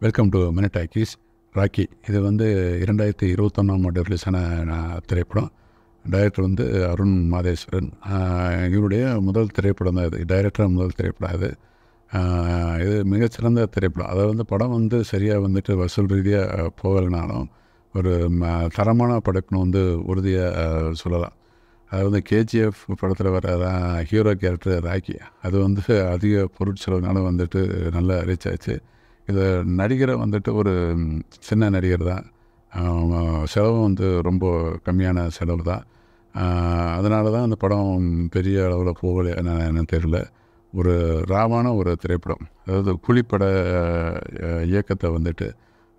Welcome to Mini Talkies. Rocky இது வந்து 2021 ரிலீஸான திரைப்படம். டைரக்டர் வந்து அருண் மாதேஸ்வரன். இவருடைய முதல் திரைப்படம் தான் இது. டைரக்டர் முதல் திரைப்படம் இது. இது மிகச்சிறந்த திரைப்படம். அதாவது வந்து படம் வந்து சரியாக வந்துட்டு வசூல் ரீதியாக போகலைனாலும் ஒரு தரமான படக்குன்னு வந்து உறுதியாக சொல்லலாம். அது வந்து கேஜிஎஃப் படத்தில் வர ஹீரோ கேரக்டர் ராக்கி, அது வந்து அதிக பொருட்செலவுனால வந்துட்டு நல்லா ரீச் ஆச்சு. இது நடிகரை வந்துட்டு ஒரு சின்ன நடிகர் தான். செலவும் வந்து ரொம்ப கம்மியான செலவு தான். அதனால தான் அந்த படம் பெரிய அளவில் போகலை என்னன்னு தெரியல. ஒரு ராவான ஒரு திரைப்படம். அதாவது கூலிப்பட இயக்கத்தை வந்துட்டு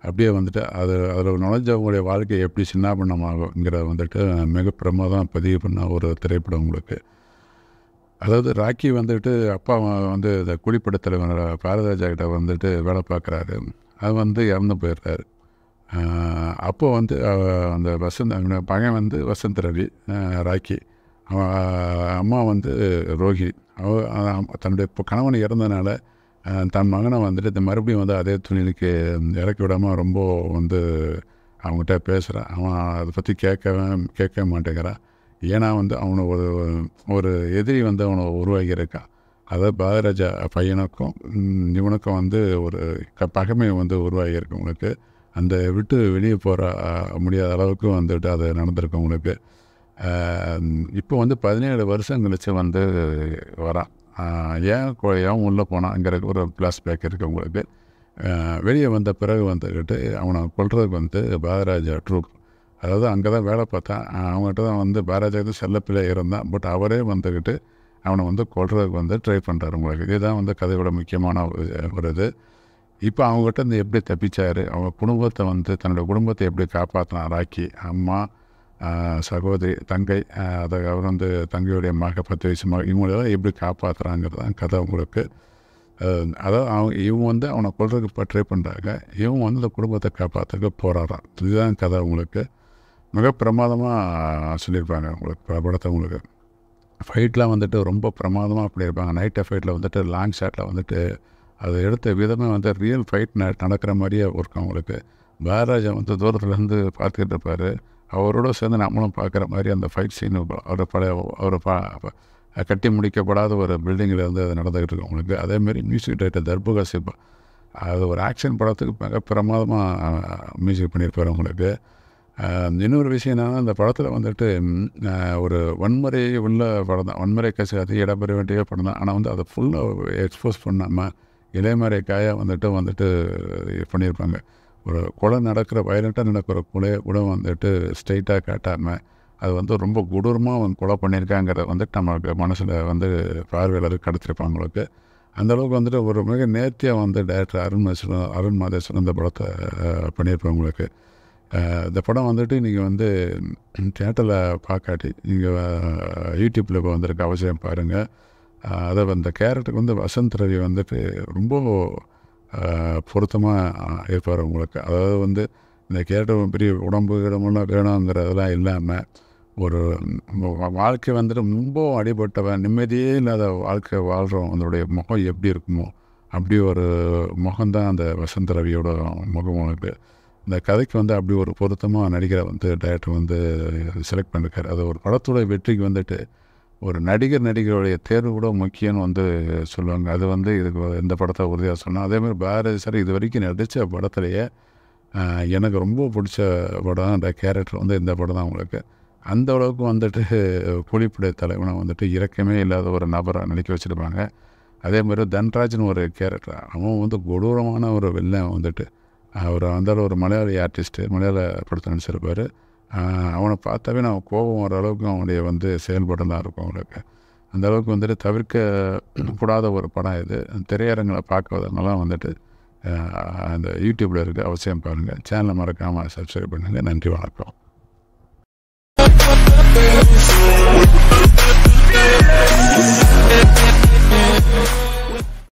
அப்படியே வந்துட்டு அதில் நுழைஞ்சவங்களுடைய வாழ்க்கை எப்படி சின்னாபின்னமாகுங்கிற வந்துட்டு மிக பிரமாதம் பதிவு பண்ண ஒரு திரைப்படம் உங்களுக்கு. அதாவது ராக்கி வந்துட்டு அப்பா வந்து இந்த கூலிப்பட தலைவர் பாரதிராஜா கிட்ட வந்துட்டு வேலை பார்க்குறாரு. அது வந்து இறந்து போயிடுறாரு. அப்போது வந்து அந்த பையன் வந்து வசந்த் ரவி, ராக்கி. அம்மா வந்து ரோஹி. தன்னுடைய இப்போ கணவன் இறந்ததுனால தன் மகனை வந்துட்டு இந்த மறுபடியும் வந்து அதே துணிலுக்கு இறக்கி விடாமல் ரொம்ப வந்து அவங்ககிட்ட பேசுகிறான். அவன் அதை பற்றி கேட்க மாட்டேங்கிறான். ஏன்னா வந்து அவனை ஒரு எதிரி வந்து அவனை உருவாகியிருக்கான். அதாவது பாரதிராஜா பையனுக்கும் இவனுக்கும் வந்து ஒரு பகைமை வந்து உருவாகியிருக்கு உங்களுக்கு. அந்த விட்டு வெளியே போகிற முடியாத அளவுக்கு வந்துட்டு அது நடந்திருக்கு உங்களுக்கு. இப்போ வந்து 17 வருஷம் கழிச்சு வந்து வரான். ஏன் உள்ளே போனாங்கிற ஒரு ஃப்ளாஷ்பேக் இருக்குது உங்களுக்கு. வெளியே வந்த பிறகு வந்துக்கிட்டு அவனை கொல்றதுக்கு வந்து பாரதிராஜா ட்ரூப், அதாவது அங்கே தான் வேலை பார்த்தேன். அவங்ககிட்ட தான் வந்து பாரதிராஜா செல்லப்பிள்ளை இருந்தான். பட் அவரே வந்துக்கிட்டு அவனை வந்து கொல்றதுக்கு வந்து ட்ரை பண்ணுறாரு உங்களுக்கு. இதுதான் வந்து கதையோட முக்கியமான ஒரு இது. இப்போ அவங்ககிட்ட இருந்து எப்படி தப்பிச்சார், அவங்க குடும்பத்தை வந்து தன்னோட குடும்பத்தை எப்படி காப்பாற்றினான் ராக்கி, அம்மா, சகோதரி, தங்கை, அதை அவர் வந்து தங்கையுடைய மக 10 வயசு மக, இவங்களெல்லாம் எப்படி காப்பாற்றுறாங்கிறது தான் கதை உங்களுக்கு. அதாவது இவங்க வந்து அவனை கொல்றதுக்கு ட்ரை பண்ணுறாங்க, இவங்க வந்து இந்த குடும்பத்தை காப்பாற்றுக்க போராடுறான். இதுதான் கதை உங்களுக்கு. மிக பிரமாதமாக சொல்லியிருப்பாங்க உங்களுக்கு படத்தை. உங்களுக்கு ஃபைட்லாம் வந்துட்டு ரொம்ப பிரமாதமாக பண்ணியிருப்பாங்க. நைட் ஃபைட்டில் வந்துட்டு லாங் ஷாட்டில் வந்துட்டு அது எடுத்த விதமே வந்து ரியல் ஃபைட் நடக்கிற மாதிரியே இருக்கும் உங்களுக்கு. பாரதிராஜா வந்து தூரத்துலேருந்து பார்த்துக்கிட்டு இருப்பார். அவரோட சேர்ந்து நம்மளும் பார்க்குற மாதிரி அந்த ஃபைட் சீன் அவர் கட்டி முடிக்கப்படாத ஒரு பில்டிங்கில் வந்து அது நடந்துக்கிட்டு இருக்கும் உங்களுக்கு. அதேமாரி மியூசிக் டைரக்டர் தர்புகா சிப்பா, அது ஒரு ஆக்ஷன் படத்துக்கு மிக பிரமாதமாக மியூசிக் பண்ணியிருப்பார் உங்களுக்கு. இன்னொரு விஷயம் என்னென்னா, இந்த படத்தில் வந்துட்டு ஒரு வன்முறை உள்ள படம் தான். வன்முறை காட்சி அதிக இடம்பெற வேண்டிய படம் தான். ஆனால் வந்து அதை ஃபுல்லாக எக்ஸ்போஸ் பண்ணாமல் இளையமறைக்காயாக வந்துட்டு பண்ணியிருப்பாங்க. ஒரு கொலை நடக்கிற வயலண்ட்டாக நடக்கிற கொலையை கூட வந்துட்டு ஸ்ட்ரைட்டாக காட்டாமல் அது வந்து ரொம்ப கொடூரமாக அவன் கொலை பண்ணியிருக்காங்கிறத வந்துட்டு நமக்கு மனசில் வந்து பார்வையாளருக்கு கடத்திருப்பாங்க உங்களுக்கு. அந்தளவுக்கு வந்துட்டு ஒரு மிக நேர்த்தியாக வந்து டைரக்டர் அருண் மாதேஸ்வரன் இந்த படத்தை பண்ணியிருப்பாங்க உங்களுக்கு. இந்த படம் வந்துட்டு நீங்கள் வந்து தியேட்டரில் பார்க்காட்டி நீங்கள் யூடியூப்பில் இப்போ வந்திருக்க அவசியம் பாருங்கள். அதை அந்த கேரக்டருக்கு வந்து வசந்த் ரவி வந்துட்டு ரொம்ப பொருத்தமாக இருப்பார் உங்களுக்கு. அதாவது வந்து இந்த கேரக்டர் பெரிய உடம்பு இடமெல்லாம் வேணுங்கிறதெல்லாம் இல்லாமல் ஒரு வாழ்க்கை வந்துட்டு ரொம்ப அடிபட்டவன், நிம்மதியே இல்லாத வாழ்க்கை வாழ்கிறவன் அதனுடைய முகம் எப்படி இருக்குமோ அப்படி ஒரு முகம்தான் அந்த வசந்த் ரவியோட முகம் உங்களுக்கு. இந்த கதைக்கு வந்து அப்படி ஒரு பொருத்தமாக நடிகரை வந்து டைரக்டர் வந்து செலக்ட் பண்ணியிருக்காரு. அது ஒரு படத்தோட வெற்றிக்கு வந்துட்டு ஒரு நடிகருடைய தேர்வு கூட முக்கியம்னு வந்து சொல்லுவாங்க. அது வந்து இதுக்கு இந்த படத்தை உறுதியாக சொன்னோம். அதேமாதிரி பாரதி சார் இது வரைக்கும் நடித்த படத்துலையே எனக்கு ரொம்ப பிடிச்ச படம் அந்த கேரக்டர் வந்து இந்த படம் தான் உங்களுக்கு. அந்த அளவுக்கு வந்துட்டு கூலிப்படை தலைவனை வந்துட்டு இரக்கமே இல்லாத ஒரு நபரை நடிக்க வச்சுருப்பாங்க. அதேமாதிரி தன்ராஜ்னு ஒரு கேரக்டர், அவன் வந்து கொடூரமான ஒரு வில்லன் வந்துட்டு. அவர் வந்தாலும் ஒரு மலையாளி ஆர்டிஸ்ட்டு, மலையாள படத்தை நடிச்சிருப்பார். அவனை பார்த்தாவே நான் கோபம் வர அளவுக்கு அவனுடைய வந்து செயல்பாடெல்லாம் இருக்கும் அவங்களுக்கு. அந்த அளவுக்கு வந்துட்டு தவிர்க்க கூடாத ஒரு படம் இது. திரையரங்களை பார்க்காதவங்களாம் வந்துட்டு அந்த யூடியூப்பில் இருக்க அவசியம் பாருங்கள். சேனலை மறக்காமல் சப்ஸ்கிரைப் பண்ணுங்கள். நன்றி, வணக்கம்.